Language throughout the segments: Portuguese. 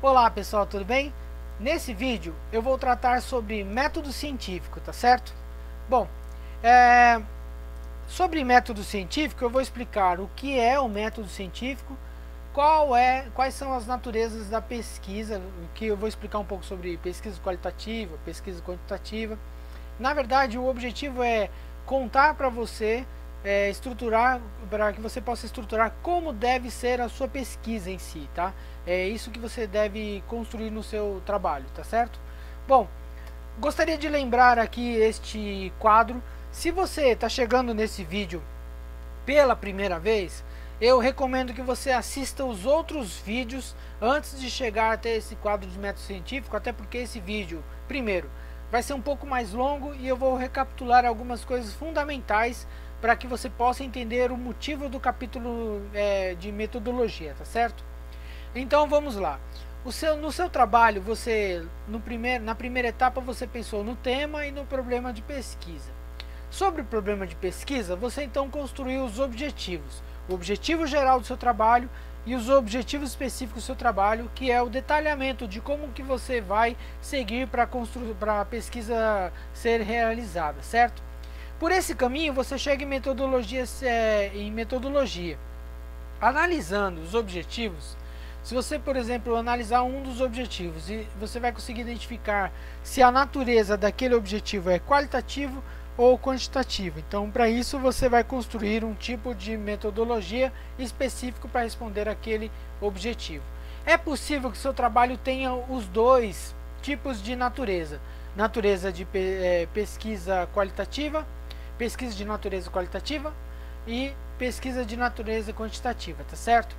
Olá pessoal, tudo bem? Nesse vídeo eu vou tratar sobre método científico, tá certo? Bom, sobre método científico eu vou explicar o que é o método científico, quais são as naturezas da pesquisa, que eu vou explicar um pouco sobre pesquisa qualitativa, pesquisa quantitativa. Na verdade, o objetivo é contar para você, estruturar, para que você possa estruturar como deve ser a sua pesquisa em si, tá? É isso que você deve construir no seu trabalho, tá certo? Bom, gostaria de lembrar aqui este quadro. Se você está chegando nesse vídeo pela primeira vez, eu recomendo que você assista os outros vídeos antes de chegar até esse quadro de método científico, até porque esse vídeo, primeiro, vai ser um pouco mais longo e eu vou recapitular algumas coisas fundamentais para que você possa entender o motivo do capítulo de metodologia, tá certo? Então vamos lá. No seu trabalho, na primeira etapa você pensou no tema e no problema de pesquisa. Sobre o problema de pesquisa, você então construiu os objetivos. O objetivo geral do seu trabalho e os objetivos específicos do seu trabalho, que é o detalhamento de como que você vai seguir para a pesquisa ser realizada, certo? Por esse caminho você chega em metodologia. Analisando os objetivos, se você, por exemplo, analisar um dos objetivos, e você vai conseguir identificar se a natureza daquele objetivo é qualitativo ou quantitativo. Então, para isso você vai construir um tipo de metodologia específico para responder aquele objetivo. É possível que seu trabalho tenha os dois tipos de natureza. Natureza de pesquisa qualitativa, pesquisa de natureza qualitativa e pesquisa de natureza quantitativa, tá certo?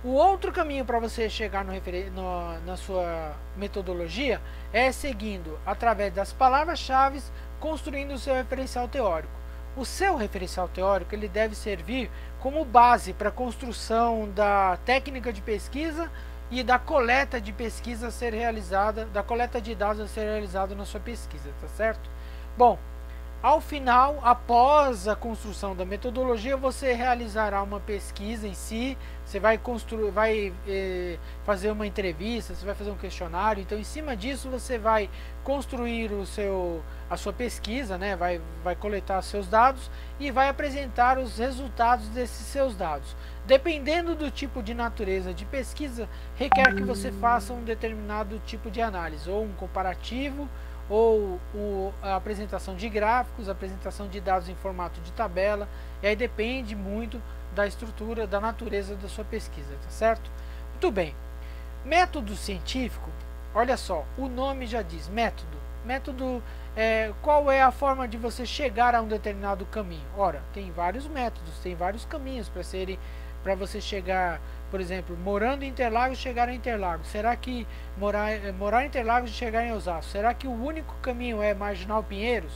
O outro caminho para você chegar na sua metodologia é seguindo através das palavras-chave, construindo o seu referencial teórico. O seu referencial teórico ele deve servir como base para a construção da técnica de pesquisa e da coleta de pesquisa a ser realizada, da coleta de dados a ser realizada na sua pesquisa, tá certo? Bom, ao final, após a construção da metodologia, você realizará uma pesquisa em si, você vai fazer uma entrevista, você vai fazer um questionário, então em cima disso você vai construir a sua pesquisa, né? vai coletar seus dados e vai apresentar os resultados desses seus dados. Dependendo do tipo de natureza de pesquisa, requer que você faça um determinado tipo de análise, ou um comparativo, ou a apresentação de gráficos, a apresentação de dados em formato de tabela, e aí depende muito da estrutura, da natureza da sua pesquisa, tá certo? Muito bem. Método científico, olha só, o nome já diz, método. Método, qual é a forma de você chegar a um determinado caminho? Ora, tem vários métodos, tem vários caminhos para você chegar, por exemplo, morando em Interlagos, chegar a Interlagos. Será que morar em Interlagos e chegar em Osasco? Será que o único caminho é Marginal Pinheiros?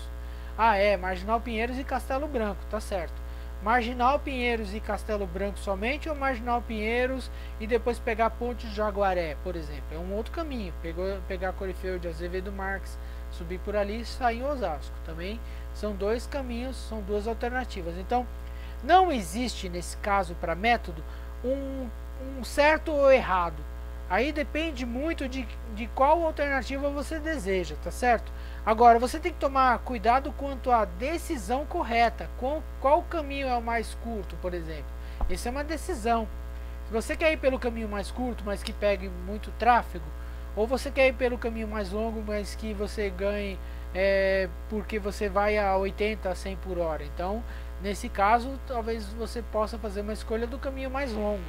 Ah, Marginal Pinheiros e Castelo Branco, tá certo. Marginal Pinheiros e Castelo Branco somente, ou Marginal Pinheiros e depois pegar a Ponte de Jaguaré, por exemplo? É um outro caminho. Pegar Corifeu de Azevedo Marques, subir por ali e sair em Osasco. Também são dois caminhos, são duas alternativas. Então, não existe nesse caso para método um certo ou errado. Aí depende muito de qual alternativa você deseja, tá certo? Agora, você tem que tomar cuidado quanto à decisão correta. Qual caminho é o mais curto, por exemplo? Isso é uma decisão. Se você quer ir pelo caminho mais curto, mas que pegue muito tráfego, ou você quer ir pelo caminho mais longo, mas que você ganhe porque você vai a 80, a 100 por hora. Então, nesse caso, talvez você possa fazer uma escolha do caminho mais longo.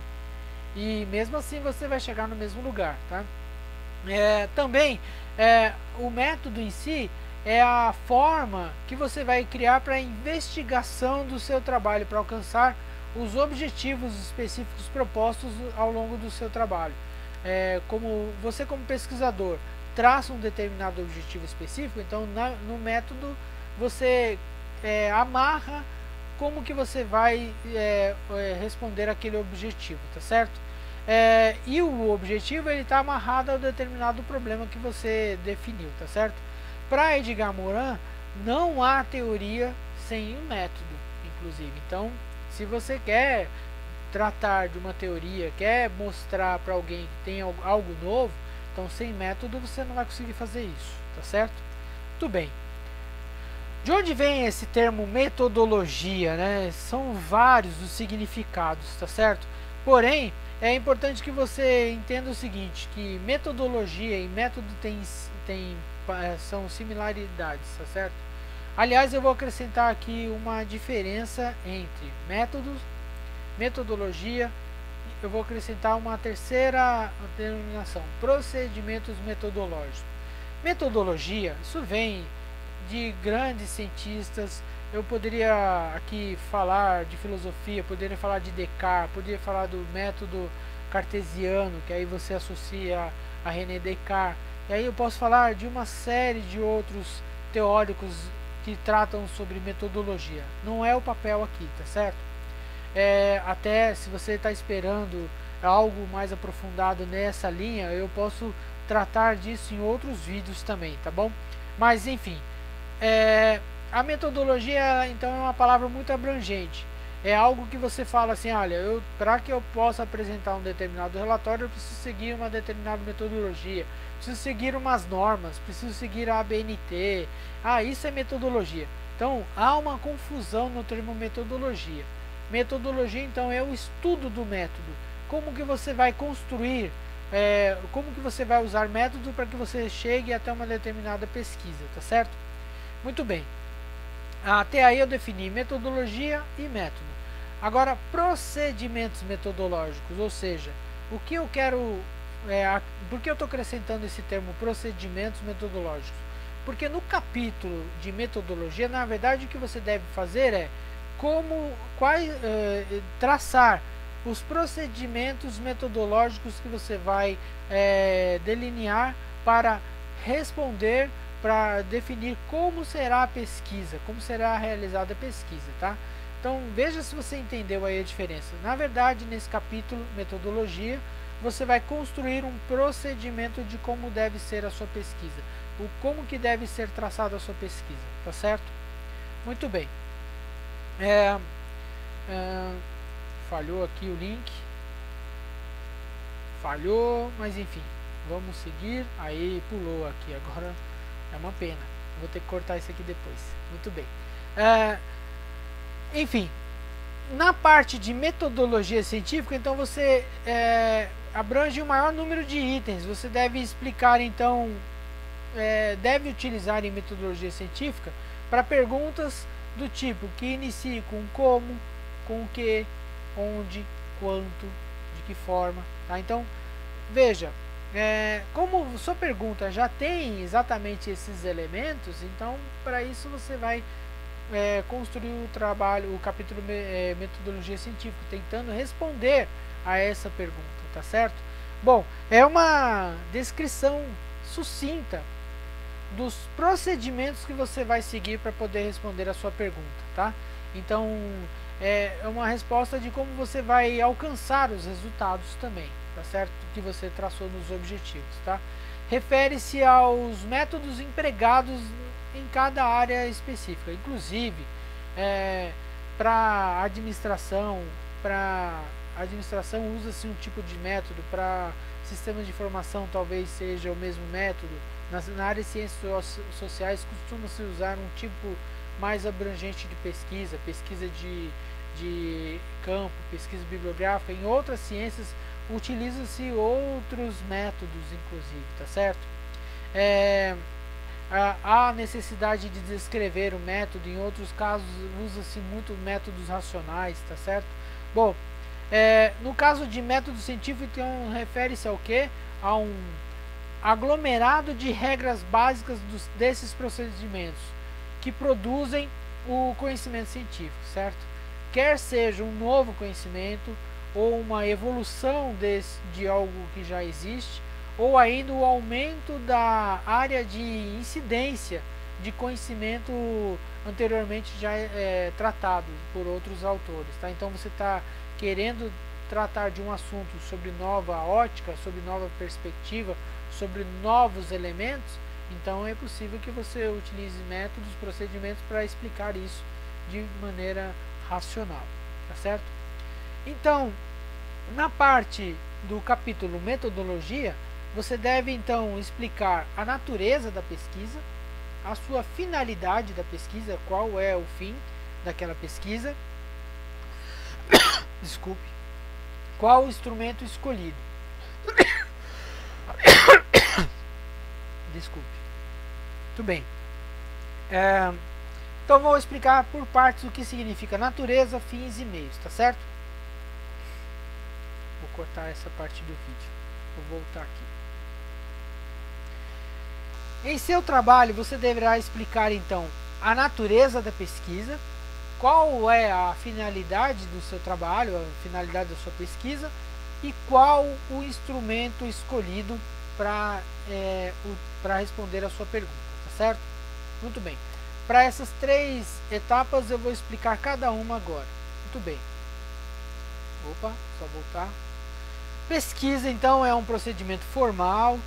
E mesmo assim você vai chegar no mesmo lugar, tá? O método em si é a forma que você vai criar para a investigação do seu trabalho, para alcançar os objetivos específicos propostos ao longo do seu trabalho. Como pesquisador traça um determinado objetivo específico, então no método você amarra como que você vai responder aquele objetivo, tá certo? E o objetivo ele está amarrado a determinado problema que você definiu, tá certo? Para Edgar Morin, não há teoria sem um método, inclusive. Então, se você quer tratar de uma teoria, quer mostrar para alguém que tem algo novo, então sem método você não vai conseguir fazer isso, tá certo? Muito bem. De onde vem esse termo metodologia, né? São vários os significados, tá certo? Porém, é importante que você entenda o seguinte, que metodologia e método são similaridades, tá certo? Aliás, eu vou acrescentar aqui uma diferença entre métodos, metodologia, eu vou acrescentar uma terceira denominação, procedimentos metodológicos. Metodologia, isso vem de grandes cientistas. Eu poderia aqui falar de filosofia, poderia falar de Descartes, poderia falar do método cartesiano, que aí você associa a René Descartes, e aí eu posso falar de uma série de outros teóricos que tratam sobre metodologia. Não é o papel aqui, tá certo? Até se você está esperando algo mais aprofundado nessa linha, eu posso tratar disso em outros vídeos também, tá bom? Mas enfim, a metodologia então é uma palavra muito abrangente. É algo que você fala assim, olha, para que eu possa apresentar um determinado relatório, eu preciso seguir uma determinada metodologia, preciso seguir umas normas, preciso seguir a ABNT. Isso é metodologia. Então, há uma confusão no termo metodologia. Metodologia, então, é o estudo do método. Como que você vai construir, como que você vai usar método para que você chegue até uma determinada pesquisa, tá certo? Muito bem. Até aí eu defini metodologia e método. Agora, procedimentos metodológicos, ou seja, o que eu quero... por que eu estou acrescentando esse termo procedimentos metodológicos? Porque no capítulo de metodologia, na verdade, o que você deve fazer é traçar os procedimentos metodológicos que você vai delinear para responder, para definir como será a pesquisa, como será realizada a pesquisa, tá? Então, veja se você entendeu aí a diferença. Na verdade, nesse capítulo, metodologia, você vai construir um procedimento de como deve ser a sua pesquisa, como que deve ser traçada a sua pesquisa, tá certo? Muito bem. Falhou aqui o link. Falhou, mas enfim, vamos seguir. Aí pulou aqui, agora é uma pena. Vou ter que cortar isso aqui depois. Muito bem. Enfim, na parte de metodologia científica, então você abrange o maior número de itens. Você deve explicar, então, deve utilizar em metodologia científica para perguntas do tipo que inicie com como, com o que, onde, quanto, de que forma, tá? Então, veja, como sua pergunta já tem exatamente esses elementos, então para isso você vai construir o capítulo metodologia científica, tentando responder a essa pergunta, tá certo? Bom, é uma descrição sucinta dos procedimentos que você vai seguir para poder responder a sua pergunta, tá? Então, é uma resposta de como você vai alcançar os resultados também, tá certo? Que você traçou nos objetivos, tá? Refere-se aos métodos empregados em cada área específica, inclusive para administração usa-se um tipo de método, para sistemas de informação talvez seja o mesmo método. Na área de ciências sociais costuma-se usar um tipo mais abrangente de pesquisa, pesquisa de campo, pesquisa bibliográfica. Em outras ciências utiliza-se outros métodos, inclusive, tá certo? Há necessidade de descrever o método, em outros casos usa-se muito métodos racionais, tá certo? Bom, no caso de método científico, então, refere-se ao quê? A um aglomerado de regras básicas desses procedimentos que produzem o conhecimento científico, certo? Quer seja um novo conhecimento ou uma evolução de algo que já existe, ou ainda o aumento da área de incidência de conhecimento anteriormente já tratado por outros autores, tá? Então você está querendo tratar de um assunto sobre nova ótica, sobre nova perspectiva, sobre novos elementos, então é possível que você utilize métodos, procedimentos para explicar isso de maneira racional, tá certo? Então, Na parte do capítulo metodologia, você deve então explicar a natureza da pesquisa, a sua finalidade da pesquisa, qual é o fim daquela pesquisa, desculpe, qual o instrumento escolhido. Desculpe. Muito bem. Então vou explicar por partes o que significa natureza, fins e meios, tá certo? Vou cortar essa parte do vídeo. Vou voltar aqui. Em seu trabalho, você deverá explicar então a natureza da pesquisa, qual é a finalidade do seu trabalho, a finalidade da sua pesquisa e qual o instrumento escolhido para responder a sua pergunta, tá certo? Muito bem. Para essas 3 etapas eu vou explicar cada uma agora. Muito bem. Opa, só voltar. Pesquisa então é um procedimento formal,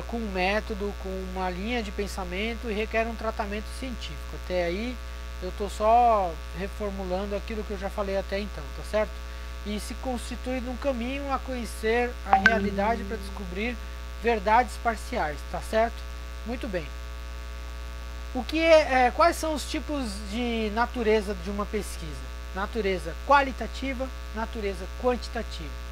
com um método, com uma linha de pensamento e requer um tratamento científico. Até aí eu estou só reformulando aquilo que eu já falei até então, tá certo? E se constitui num caminho a conhecer a realidade para descobrir verdades parciais, tá certo? Muito bem. Quais são os tipos de natureza de uma pesquisa? Natureza qualitativa, natureza quantitativa.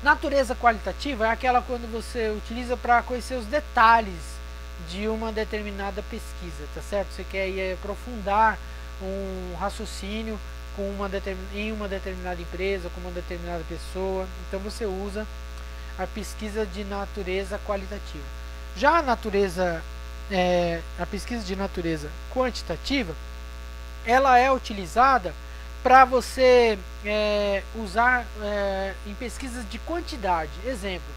Natureza qualitativa é aquela quando você utiliza para conhecer os detalhes de uma determinada pesquisa, tá certo? Você quer ir aprofundar um raciocínio em uma determinada empresa, com uma determinada pessoa, então você usa a pesquisa de natureza qualitativa. Já a pesquisa de natureza quantitativa, ela é utilizada para você usar em pesquisas de quantidade. Exemplo,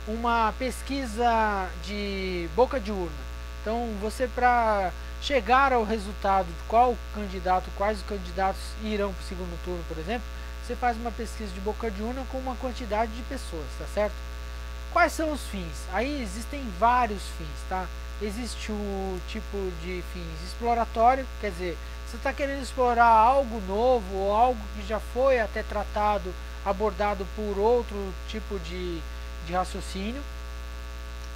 uma pesquisa de boca de urna. Então, você para chegar ao resultado de quais os candidatos irão para o segundo turno, por exemplo, você faz uma pesquisa de boca de urna com uma quantidade de pessoas, tá certo? Quais são os fins? Aí existem vários fins, tá? Existe o tipo de fins exploratório, quer dizer, você está querendo explorar algo novo ou algo que já foi até tratado, abordado por outro tipo de raciocínio.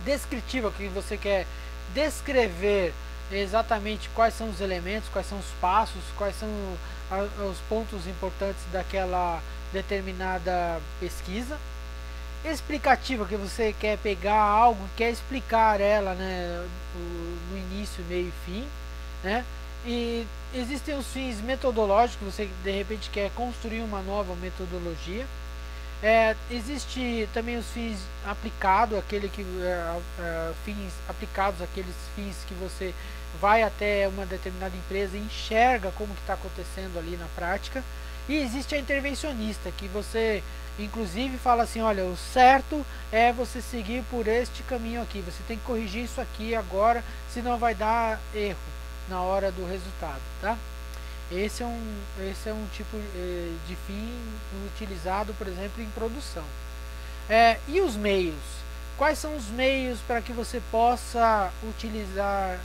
Descritiva, que você quer descrever exatamente quais são os elementos, quais são os passos, quais são os pontos importantes daquela determinada pesquisa. Explicativa, que você quer pegar algo, quer explicar ela, né, no início, meio e fim, né? E existem os fins metodológicos, você de repente quer construir uma nova metodologia. Existe também os fins aplicados, fins aplicados, aqueles fins que você vai até uma determinada empresa e enxerga como que está acontecendo ali na prática. E existe a intervencionista, que você inclusive fala assim, olha, o certo é você seguir por este caminho aqui, você tem que corrigir isso aqui agora, senão vai dar erro na hora do resultado, tá? Esse é um tipo de fim utilizado, por exemplo, em produção. E os meios? Quais são os meios para que você possa utilizar,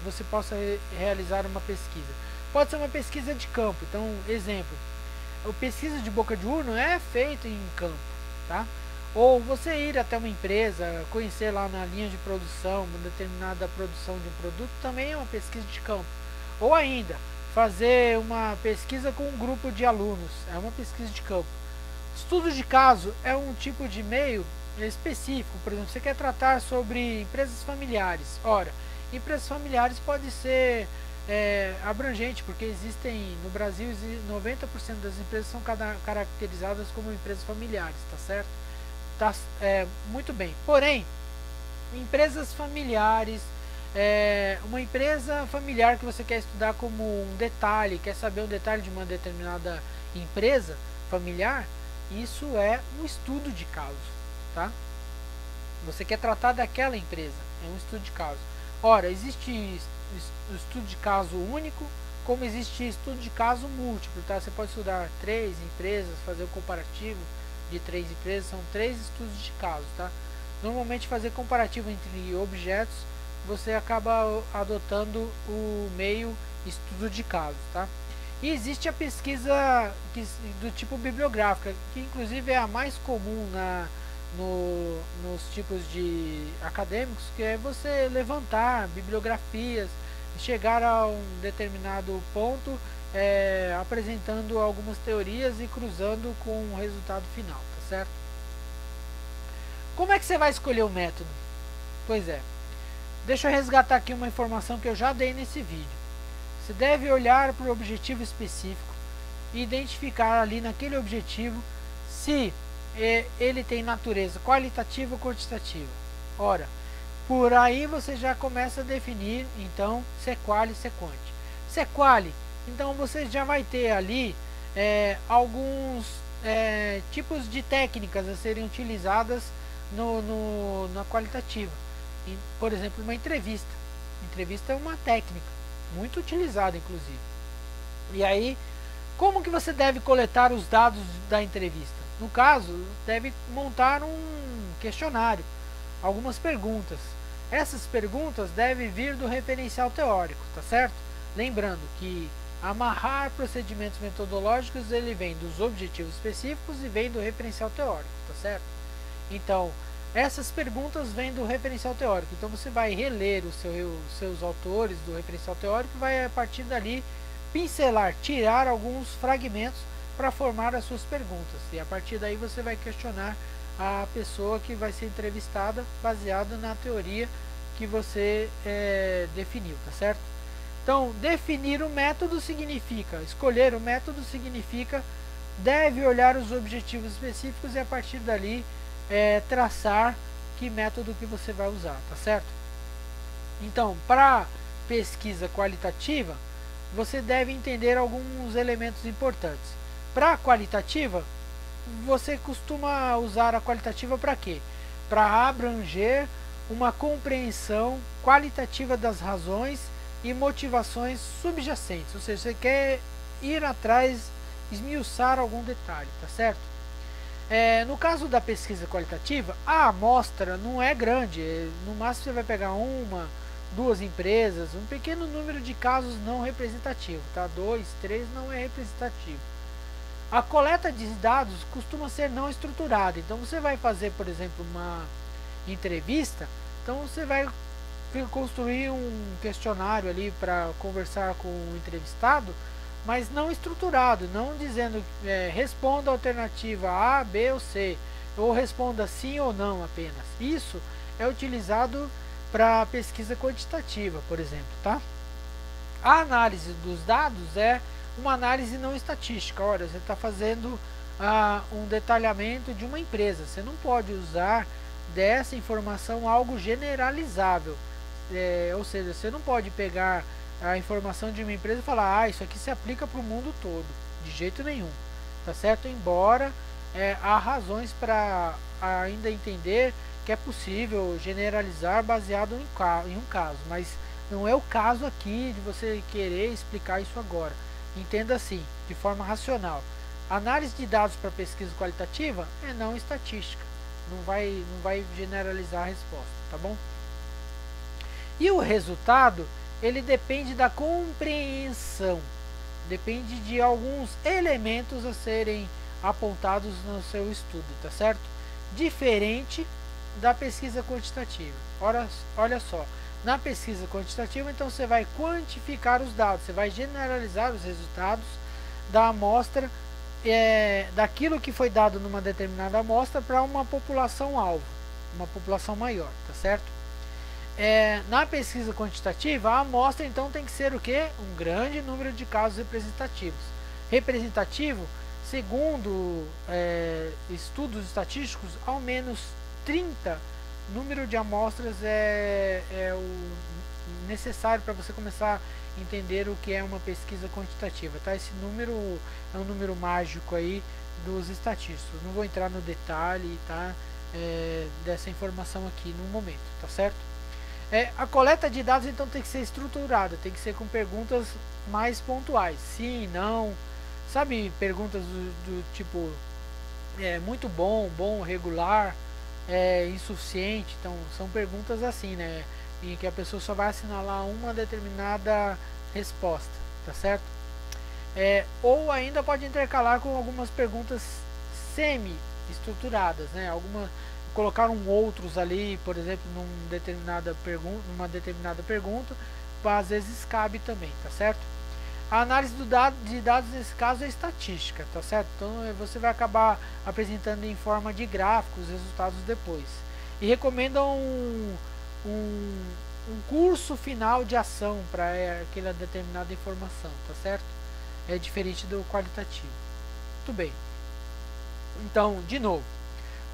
você possa realizar uma pesquisa? Pode ser uma pesquisa de campo. Então, exemplo, a pesquisa de boca de urna é feita em campo, tá? Ou você ir até uma empresa, conhecer lá na linha de produção, uma determinada produção de um produto, também é uma pesquisa de campo. Ou ainda, fazer uma pesquisa com um grupo de alunos, é uma pesquisa de campo. Estudo de caso é um tipo de meio específico. Por exemplo, você quer tratar sobre empresas familiares. Ora, empresas familiares pode ser abrangente, porque existem no Brasil 90% das empresas são caracterizadas como empresas familiares, tá certo? Tá, muito bem. Porém, empresas familiares, uma empresa familiar que você quer estudar como um detalhe, quer saber um detalhe de uma determinada empresa familiar, isso é um estudo de caso, tá? Você quer tratar daquela empresa, é um estudo de caso. Ora, existe estudo de caso único, como existe estudo de caso múltiplo, tá? Você pode estudar 3 empresas, fazer um comparativo de 3 empresas, são 3 estudos de caso, tá? Normalmente fazer comparativo entre objetos, você acaba adotando o meio estudo de caso, tá? E existe a pesquisa do tipo bibliográfica, que inclusive é a mais comum nos tipos de acadêmicos, que é você levantar bibliografias, chegar a um determinado ponto, apresentando algumas teorias e cruzando com o resultado final, tá certo? Como é que você vai escolher o método? Pois é, deixa eu resgatar aqui uma informação que eu já dei nesse vídeo. Você deve olhar para o objetivo específico e identificar ali naquele objetivo se ele tem natureza qualitativa ou quantitativa. Ora, por aí você já começa a definir, então, se é quali, se é quanti. Se é quali, então você já vai ter ali alguns tipos de técnicas a serem utilizadas na qualitativa. Por exemplo, uma entrevista. Entrevista é uma técnica muito utilizada, inclusive. E aí, como que você deve coletar os dados da entrevista? No caso, deve montar um questionário, algumas perguntas. Essas perguntas devem vir do referencial teórico, tá certo? Lembrando que amarrar procedimentos metodológicos, ele vem dos objetivos específicos e vem do referencial teórico, tá certo? Então, essas perguntas vêm do referencial teórico, então você vai reler os seus autores do referencial teórico e vai a partir dali pincelar, tirar alguns fragmentos para formar as suas perguntas. E a partir daí você vai questionar a pessoa que vai ser entrevistada baseada na teoria que você definiu, tá certo? Então, definir o método significa, escolher o método significa, deve olhar os objetivos específicos e a partir dali traçar que método que você vai usar, tá certo? Então, para pesquisa qualitativa, você deve entender alguns elementos importantes. Para qualitativa, você costuma usar a qualitativa para quê? Para abranger uma compreensão qualitativa das razões e motivações subjacentes, ou seja, você quer ir atrás, esmiuçar algum detalhe, tá certo? No caso da pesquisa qualitativa, a amostra não é grande, no máximo você vai pegar uma, duas empresas, um pequeno número de casos não representativos, tá? 2, 3 não é representativo. A coleta de dados costuma ser não estruturada, então você vai fazer, por exemplo, uma entrevista, então você vai construir um questionário ali para conversar com o entrevistado, mas não estruturado, não dizendo responda a alternativa A, B ou C, ou responda sim ou não apenas. Isso é utilizado para pesquisa quantitativa, por exemplo, tá? A análise dos dados é uma análise não estatística. Olha, você está fazendo um detalhamento de uma empresa, você não pode usar dessa informação algo generalizável, ou seja, você não pode pegar a informação de uma empresa e falar, isso aqui se aplica para o mundo todo, de jeito nenhum, tá certo? Embora há razões para ainda entender que é possível generalizar baseado em um caso, mas não é o caso aqui de você querer explicar isso agora. Entenda assim, de forma racional. Análise de dados para pesquisa qualitativa é não estatística, não vai generalizar a resposta, tá bom? E o resultado, ele depende da compreensão, depende de alguns elementos a serem apontados no seu estudo, tá certo? Diferente da pesquisa quantitativa. Olha só, na pesquisa quantitativa, então você vai quantificar os dados, você vai generalizar os resultados da amostra, daquilo que foi dado numa determinada amostra para uma população alvo, uma população maior, tá certo? Na pesquisa quantitativa, a amostra então tem que ser o que? Um grande número de casos representativos. Representativo, segundo estudos estatísticos, ao menos 30 número de amostras é o necessário para você começar a entender o que é uma pesquisa quantitativa, tá? Esse número é um número mágico aí dos estatísticos. Não vou entrar no detalhe, tá? Dessa informação aqui no momento, tá certo? A coleta de dados então tem que ser estruturada, tem que ser com perguntas mais pontuais, sim, não, sabe, perguntas do tipo muito bom, regular, insuficiente. Então são perguntas assim, né, em que a pessoa só vai assinalar uma determinada resposta, tá certo? ou ainda pode intercalar com algumas perguntas semi-estruturadas, né? Colocar outros ali, por exemplo, numa determinada pergunta, às vezes cabe também, tá certo? A análise de dados nesse caso é estatística, tá certo? Então você vai acabar apresentando em forma de gráficos os resultados depois. E recomendam um curso final de ação para aquela determinada informação, tá certo? É diferente do qualitativo. Muito bem. Então, de novo,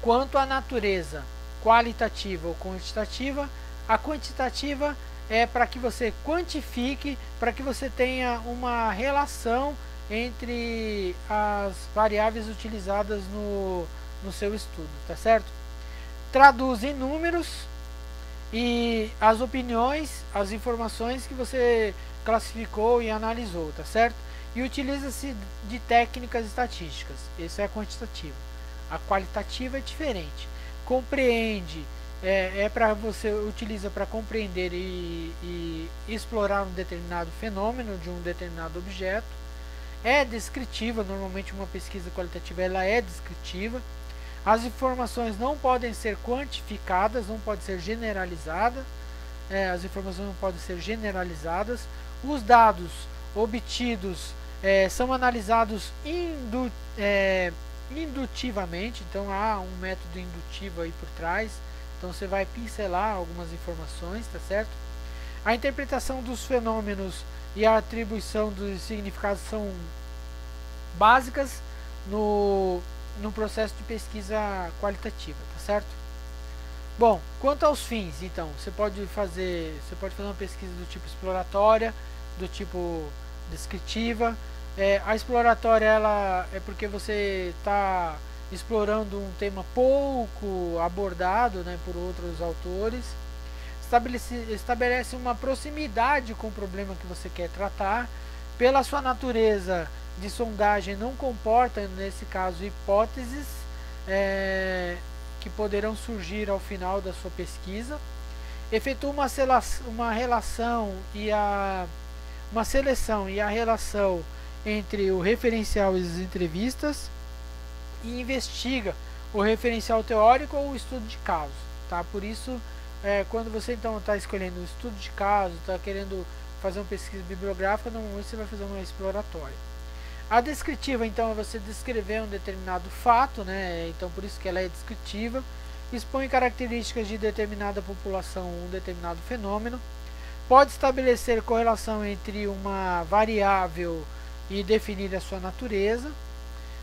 quanto à natureza qualitativa ou quantitativa, a quantitativa é para que você quantifique, para que você tenha uma relação entre as variáveis utilizadas no seu estudo, tá certo? Traduz em números e as opiniões, as informações que você classificou e analisou, tá certo? E utiliza-se de técnicas estatísticas. Esse é a quantitativa. A qualitativa é diferente. Compreende, para você utiliza para compreender e explorar um determinado fenômeno de um determinado objeto. É descritiva, normalmente uma pesquisa qualitativa ela é descritiva. As informações não podem ser quantificadas, não pode ser generalizada. As informações não podem ser generalizadas. Os dados obtidos são analisados indutivamente, então há um método indutivo aí por trás. Então você vai pincelar algumas informações, tá certo? A interpretação dos fenômenos e a atribuição dos significados são básicas no processo de pesquisa qualitativa, tá certo? Bom, quanto aos fins, então, você pode fazer uma pesquisa do tipo exploratória, do tipo descritiva. A exploratória ela é porque você está explorando um tema pouco abordado, né, por outros autores. Estabelece uma proximidade com o problema que você quer tratar. Pela sua natureza de sondagem, não comporta, nesse caso, hipóteses que poderão surgir ao final da sua pesquisa. Efetua uma relação e uma seleção e a relação entre o referencial e as entrevistas, e investiga o referencial teórico ou o estudo de caso, tá? Por isso, quando você então está escolhendo o estudo de caso, está querendo fazer uma pesquisa bibliográfica, normalmente você vai fazer uma exploratória. A descritiva, então, é você descrever um determinado fato, né? Então, por isso que ela é descritiva. Expõe características de determinada população, um determinado fenômeno. Pode estabelecer correlação entre uma variável e definir a sua natureza.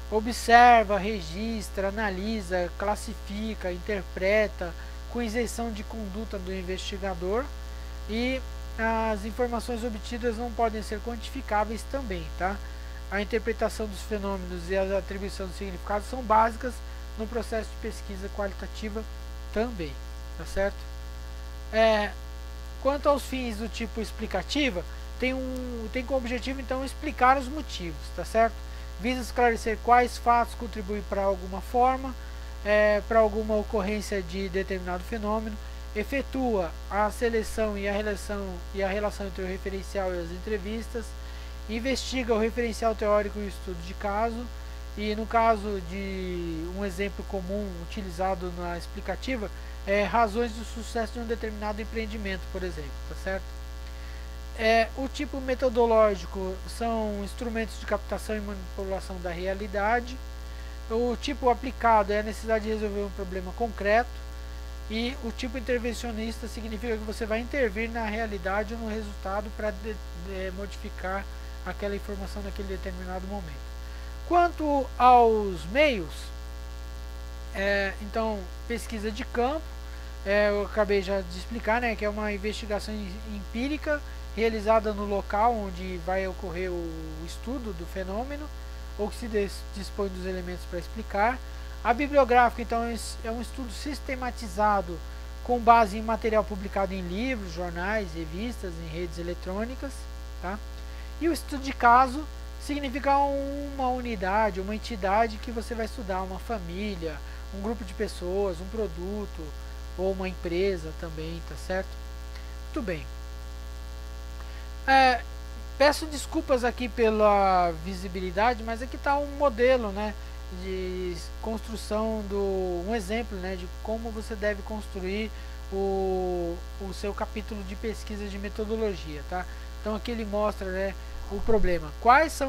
Observa, registra, analisa, classifica, interpreta, com isenção de conduta do investigador. E as informações obtidas não podem ser quantificáveis também, tá? A interpretação dos fenômenos e a atribuição do significado são básicas no processo de pesquisa qualitativa também, tá certo? Quanto aos fins do tipo explicativa, tem como objetivo então explicar os motivos, tá certo? Visa esclarecer quais fatos contribuem para alguma forma, para alguma ocorrência de determinado fenômeno, efetua a seleção e a relação entre o referencial e as entrevistas, investiga o referencial teórico e o estudo de caso, e no caso de um exemplo comum utilizado na explicativa, razões do sucesso de um determinado empreendimento, por exemplo, tá certo? O tipo metodológico são instrumentos de captação e manipulação da realidade. O tipo aplicado é a necessidade de resolver um problema concreto. E o tipo intervencionista significa que você vai intervir na realidade ou no resultado para modificar aquela informação naquele determinado momento. Quanto aos meios, então, pesquisa de campo, eu acabei já de explicar, né, que é uma investigação empírica realizada no local onde vai ocorrer o estudo do fenômeno, ou que se dispõe dos elementos para explicar. A bibliográfica, então, é um estudo sistematizado com base em material publicado em livros, jornais, revistas, em redes eletrônicas, tá? E o estudo de caso significa uma unidade, uma entidade que você vai estudar, uma família, um grupo de pessoas, um produto ou uma empresa também, tá certo? Muito bem. Peço desculpas aqui pela visibilidade, mas aqui está um modelo, né, de construção um exemplo, né, de como você deve construir o seu capítulo de pesquisa de metodologia, tá? Então aqui ele mostra, né, o problema. Quais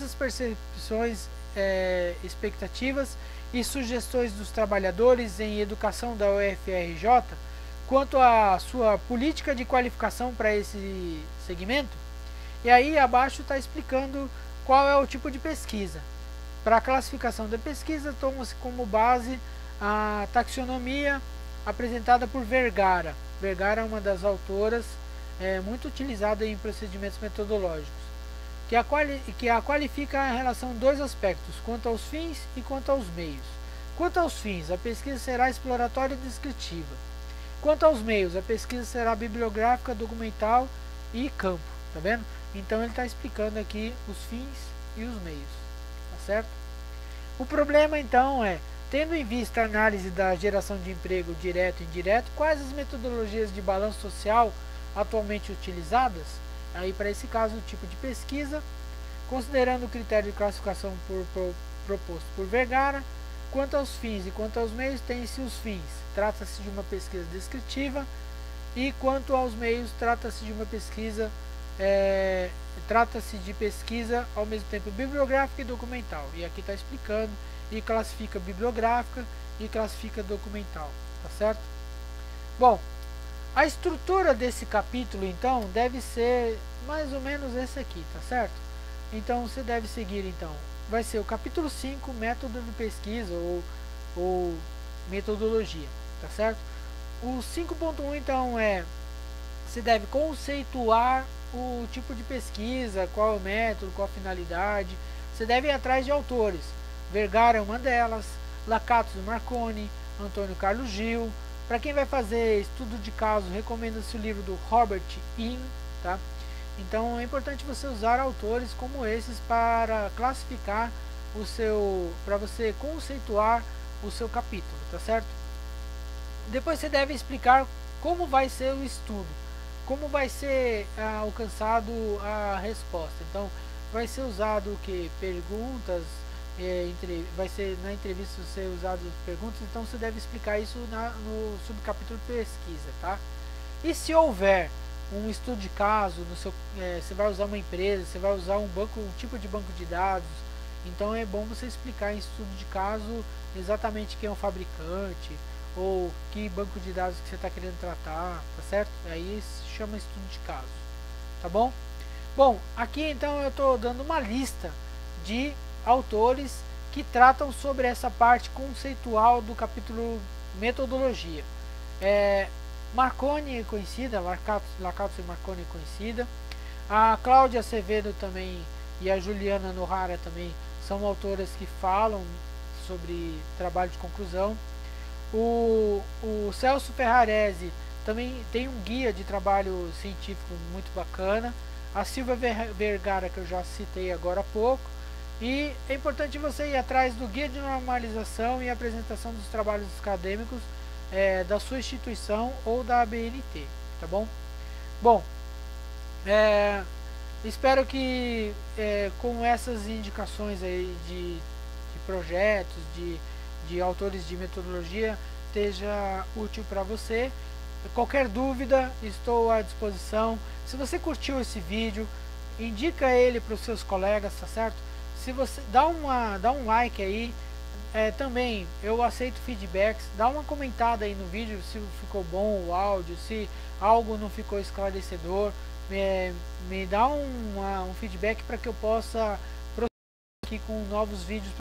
as percepções, expectativas e sugestões dos trabalhadores em educação da UFRJ quanto à sua política de qualificação para esse segmento? E aí abaixo está explicando qual é o tipo de pesquisa. Para a classificação da pesquisa, toma-se como base a taxonomia apresentada por Vergara. Vergara é uma das autoras muito utilizada em procedimentos metodológicos, que a qualifica em relação a dois aspectos, quanto aos fins e quanto aos meios. Quanto aos fins, a pesquisa será exploratória e descritiva. Quanto aos meios, a pesquisa será bibliográfica, documental e campo. Tá vendo? Então ele está explicando aqui os fins e os meios, tá certo? O problema então é, tendo em vista a análise da geração de emprego direto e indireto, quais as metodologias de balanço social atualmente utilizadas? Aí para esse caso o tipo de pesquisa, considerando o critério de classificação proposto por Vergara. Quanto aos fins e quanto aos meios, tem-se os fins, trata-se de uma pesquisa descritiva, e quanto aos meios, trata-se de uma pesquisa ao mesmo tempo bibliográfica e documental. E aqui está explicando, e classifica bibliográfica e classifica documental, tá certo? Bom, a estrutura desse capítulo então deve ser mais ou menos esse aqui, tá certo? Então você deve seguir, então vai ser o capítulo 5, método de pesquisa ou metodologia, tá certo? O 5.1 então você deve conceituar o tipo de pesquisa, qual é o método, qual a finalidade. Você deve ir atrás de autores. Vergara é uma delas, Lakatos e Marconi, Antônio Carlos Gil. Para quem vai fazer estudo de caso, recomenda-se o livro do Robert Inn, tá? Então é importante você usar autores como esses para classificar para você conceituar o seu capítulo, tá certo? Depois você deve explicar como vai ser o estudo, como vai ser alcançado a resposta. Então vai ser usado o que? Perguntas, vai ser na entrevista ser usado perguntas, então você deve explicar isso no subcapítulo pesquisa, tá? E se houver um estudo de caso, você vai usar uma empresa, você vai usar um tipo de banco de dados, então é bom você explicar em estudo de caso exatamente quem é o fabricante, ou que banco de dados que você está querendo tratar, tá certo? Aí se chama estudo de caso, tá bom? Bom, aqui então eu estou dando uma lista de autores que tratam sobre essa parte conceitual do capítulo metodologia. Marconi é conhecida, Lakatos e Marconi é conhecida, a Cláudia Acevedo também e a Juliana Nohara também são autoras que falam sobre trabalho de conclusão. O Celso Ferrarese também tem um guia de trabalho científico muito bacana. A Silvia Vergara, que eu já citei agora há pouco. E é importante você ir atrás do guia de normalização e apresentação dos trabalhos acadêmicos da sua instituição ou da ABNT, tá bom? Bom, espero que com essas indicações aí de projetos, de autores de metodologia, esteja útil para você. Qualquer dúvida, estou à disposição. Se você curtiu esse vídeo, indica ele para os seus colegas, tá certo? Se você dá um like aí, também eu aceito feedbacks, dá uma comentada aí no vídeo se ficou bom o áudio, se algo não ficou esclarecedor, me dá um feedback para que eu possa prosseguir aqui com novos vídeos.